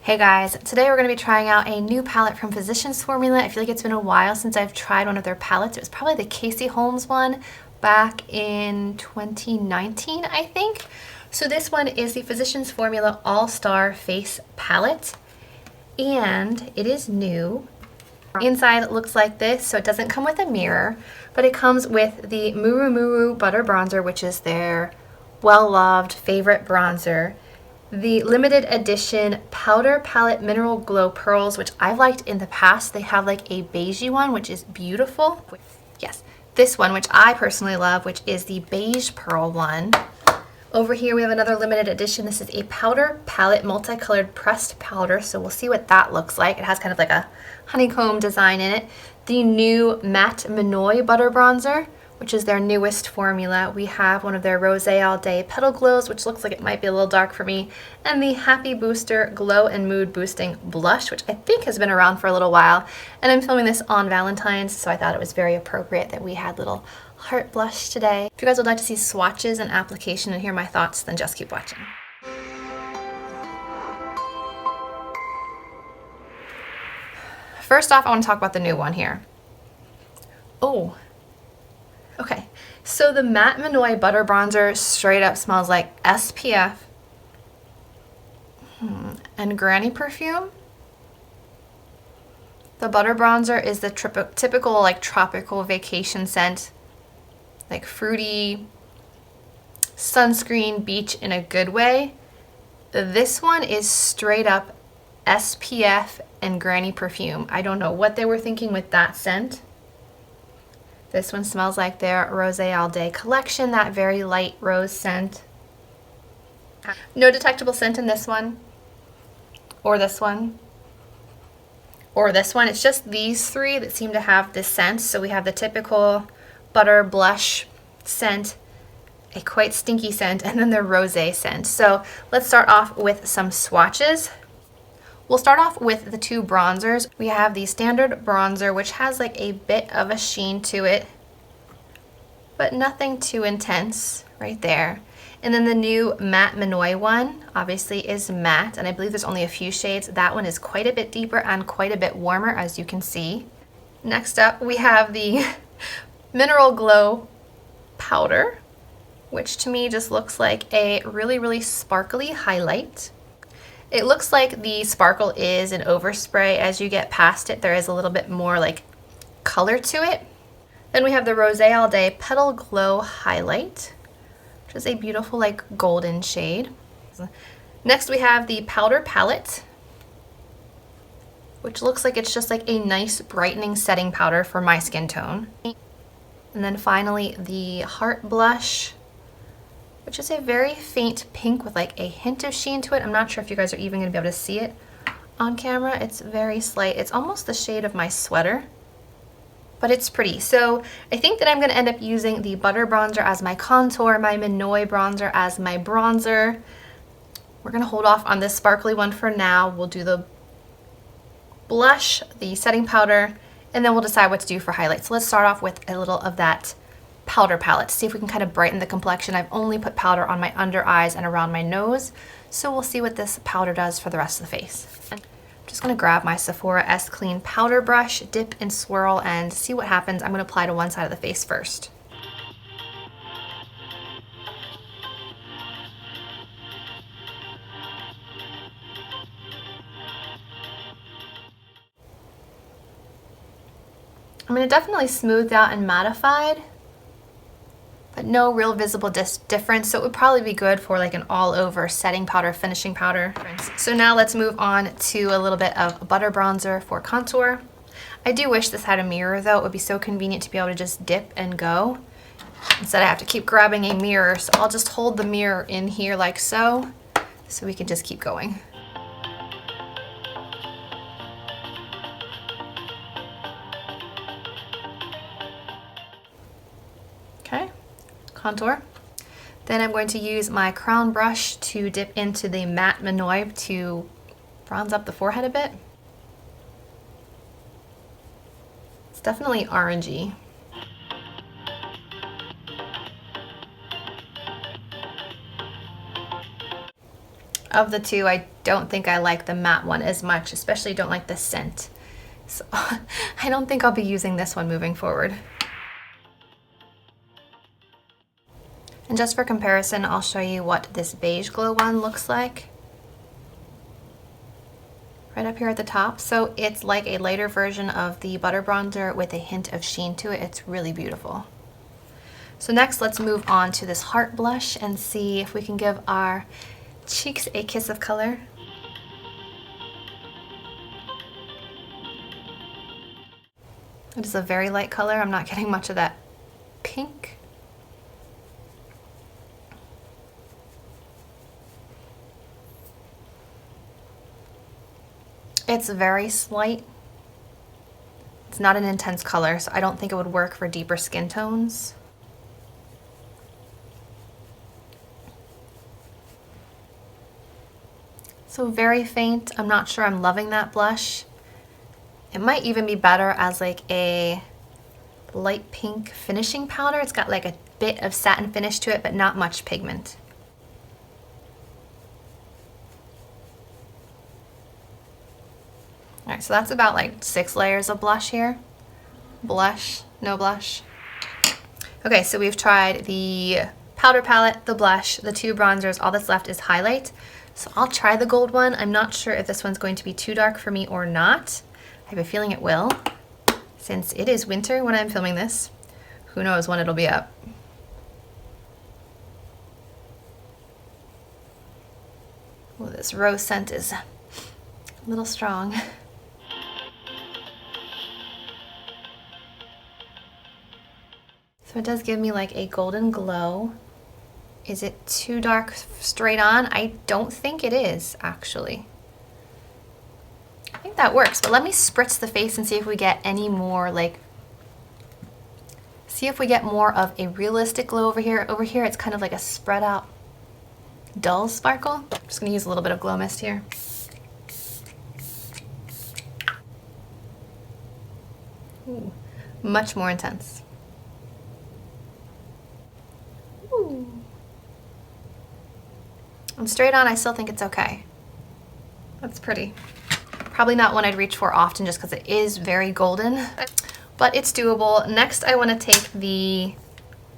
Hey guys, today we're going to be trying out a new palette from Physicians Formula. I feel like it's been a while since I've tried one of their palettes. It was probably the Casey Holmes one back in 2019, I think. So this one is the Physicians Formula All-Star Face Palette, and it is new. Inside it looks like this, so it doesn't come with a mirror, but it comes with the Muru Muru Butter Bronzer, which is their well-loved favorite bronzer. The limited edition Powder Palette Mineral Glow Pearls, which I've liked in the past. They have like a beigey one, which is beautiful. Yes, this one, which I personally love, which is the beige pearl one. Over here we have another limited edition. This is a Powder Palette Multicolored Pressed Powder, so we'll see what that looks like. It has kind of like a honeycomb design in it. The new Matte Minoy Butter Bronzer, which is their newest formula. We have one of their Rosé All Day Petal Glows, which looks like it might be a little dark for me, and the Happy Booster Glow and Mood Boosting Blush, which I think has been around for a little while. And I'm filming this on Valentine's, so I thought it was very appropriate that we had little heart blush today. If you guys would like to see swatches and application and hear my thoughts, then just keep watching. First off, I want to talk about the new one here. Oh. Okay, so the Matte Minoy Butter Bronzer straight up smells like SPF and granny perfume. The Butter Bronzer is the typical like tropical vacation scent, like fruity, sunscreen, beach in a good way. This one is straight up SPF and granny perfume. I don't know what they were thinking with that scent. This one smells like their Rosé All Day collection, that very light rose scent. No detectable scent in this one, or this one, or this one. It's just these three that seem to have this scent. So we have the typical butter blush scent, a quite stinky scent, and then the rosé scent. So let's start off with some swatches. We'll start off with the two bronzers. We have the standard bronzer, which has like a bit of a sheen to it, but nothing too intense right there. And then the new Matte Minoy one, obviously, is matte, and I believe there's only a few shades. That one is quite a bit deeper and quite a bit warmer, as you can see. Next up, we have the Mineral Glow Powder, which to me just looks like a really, really sparkly highlight. It looks like the sparkle is an overspray. As you get past it, there is a little bit more like color to it. Then we have the Rosé All Day Petal Glow Highlight, which is a beautiful like golden shade. Next we have the Powder Palette, which looks like it's just like a nice brightening setting powder for my skin tone. And then finally the Heart Blush, which is a very faint pink with like a hint of sheen to it. I'm not sure if you guys are even going to be able to see it on camera. It's very slight. It's almost the shade of my sweater, but it's pretty. So I think that I'm going to end up using the Butter Bronzer as my contour, my Minoy Bronzer as my bronzer. We're going to hold off on this sparkly one for now. We'll do the blush, the setting powder, and then we'll decide what to do for highlights. So let's start off with a little of that powder palette to see if we can kind of brighten the complexion. I've only put powder on my under eyes and around my nose, so we'll see what this powder does for the rest of the face. I'm just going to grab my Sephora Clean powder brush, dip and swirl, and see what happens. I'm going to apply to one side of the face first. I'm going to definitely smoothed out and mattified, but no real visible difference, so it would probably be good for like an all-over setting powder, finishing powder. So now let's move on to a little bit of butter bronzer for contour. I do wish this had a mirror though. It would be so convenient to be able to just dip and go. Instead I have to keep grabbing a mirror, so I'll just hold the mirror in here like so we can just keep going. Okay. Contour. Then I'm going to use my crown brush to dip into the Matte Minoy to bronze up the forehead a bit. It's definitely orangey. Of the two, I don't think I like the matte one as much, especially don't like the scent. So I don't think I'll be using this one moving forward. And just for comparison, I'll show you what this Beige Glow one looks like. Right up here at the top. So it's like a lighter version of the butter bronzer with a hint of sheen to it. It's really beautiful. So next, let's move on to this heart blush and see if we can give our cheeks a kiss of color. It is a very light color. I'm not getting much of that pink. It's very slight. It's not an intense color, so I don't think it would work for deeper skin tones. So very faint. I'm not sure I'm loving that blush. It might even be better as like a light pink finishing powder. It's got like a bit of satin finish to it, but not much pigment. All right, so that's about like 6 layers of blush here. Blush, no blush. Okay, so we've tried the powder palette, the blush, the 2 bronzers. All that's left is highlight. So I'll try the gold one. I'm not sure if this one's going to be too dark for me or not. I have a feeling it will, since it is winter when I'm filming this. Who knows when it'll be up. Well, this rose scent is a little strong. So it does give me like a golden glow. Is it too dark straight on? I don't think it is, actually. I think that works, but let me spritz the face and see if we get any more like, see if we get more of a realistic glow over here. Over here, it's kind of like a spread out dull sparkle. I'm just gonna use a little bit of glow mist here. Ooh, much more intense. Ooh. And straight on, I still think it's okay. That's pretty. Probably not one I'd reach for often just because it is very golden, but it's doable. Next, I want to take the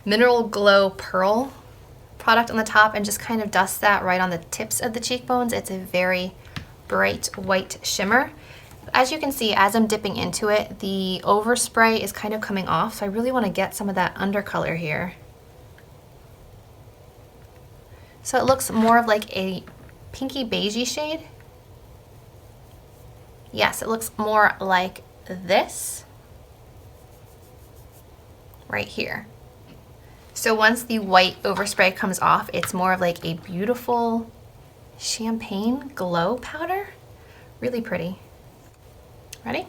Mineral Glow Pearl product on the top and just kind of dust that right on the tips of the cheekbones. It's a very bright white shimmer. As you can see, as I'm dipping into it, the overspray is kind of coming off, so I really want to get some of that undercolor here. So it looks more of like a pinky beigey shade. Yes, it looks more like this right here. So once the white overspray comes off, it's more of like a beautiful champagne glow powder. Really pretty. Ready?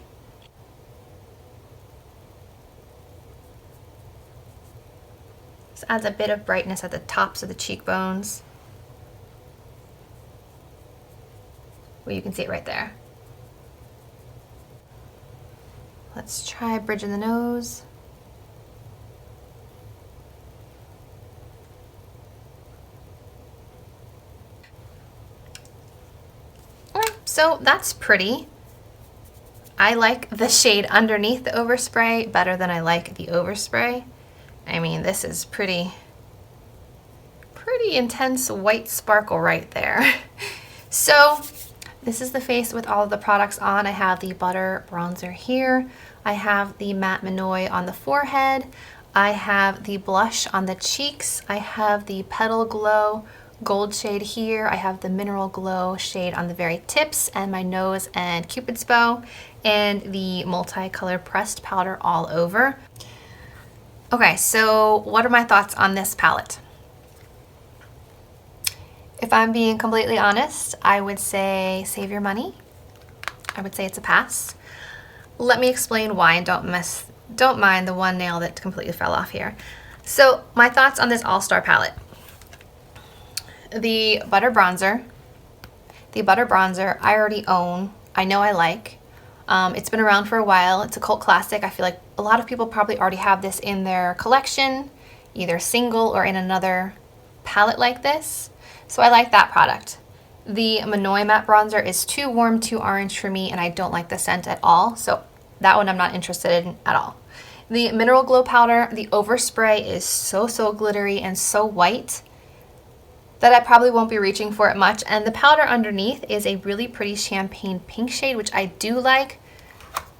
This adds a bit of brightness at the tops of the cheekbones. Well, you can see it right there. Let's try bridging the nose. Alright, so that's pretty. I like the shade underneath the overspray better than I like the overspray. I mean, this is pretty intense white sparkle right there. So this is the face with all of the products on. I have the butter bronzer here. I have the matte Minoy on the forehead. I have the blush on the cheeks. I have the Petal Glow gold shade here. I have the Mineral Glow shade on the very tips and my nose and Cupid's bow, and the multicolored pressed powder all over. Okay, so what are my thoughts on this palette? If I'm being completely honest, I would say save your money. I would say it's a pass. Let me explain why, and don't mind the one nail that completely fell off here. So my thoughts on this All-Star palette. The butter bronzer I already own. I know I like. It's been around for a while. It's a cult classic. I feel like a lot of people probably already have this in their collection, either single or in another palette like this. So I like that product. The Minoi Matte Bronzer is too warm, too orange for me, and I don't like the scent at all. So that one I'm not interested in at all. The Mineral Glow Powder, the overspray is so glittery and so white that I probably won't be reaching for it much. And the powder underneath is a really pretty champagne pink shade, which I do like,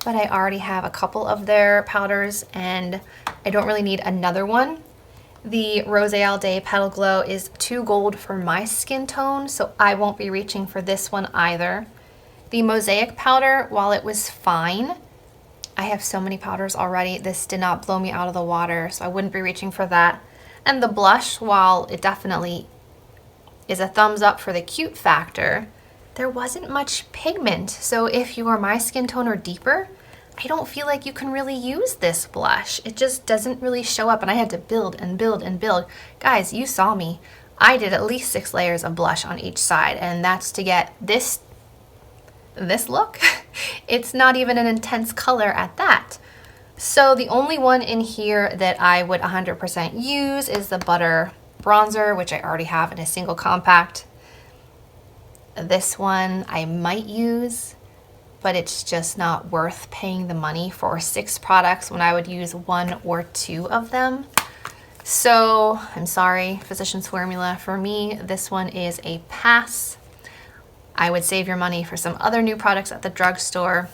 but I already have a couple of their powders and I don't really need another one. The Rose All Day Petal Glow is too gold for my skin tone, so I won't be reaching for this one either. The Mosaic powder, while it was fine, I have so many powders already, this did not blow me out of the water, so I wouldn't be reaching for that. And the blush, while it definitely is a thumbs up for the cute factor, there wasn't much pigment. So if you are my skin tone or deeper, I don't feel like you can really use this blush. It just doesn't really show up, and I had to build and build and build. Guys, you saw me. I did at least 6 layers of blush on each side, and that's to get this look. It's not even an intense color at that. So the only one in here that I would 100% use is the Butter Bronzer, which I already have in a single compact. This one I might use, but it's just not worth paying the money for 6 products when I would use 1 or 2 of them. So I'm sorry, Physicians Formula. For me, this one is a pass. I would save your money for some other new products at the drugstore,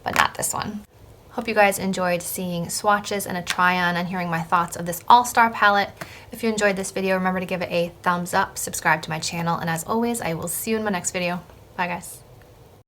but not this one. Hope you guys enjoyed seeing swatches and a try-on and hearing my thoughts of this all-star palette. If you enjoyed this video, remember to give it a thumbs up, subscribe to my channel, and as always, I will see you in my next video. Bye guys.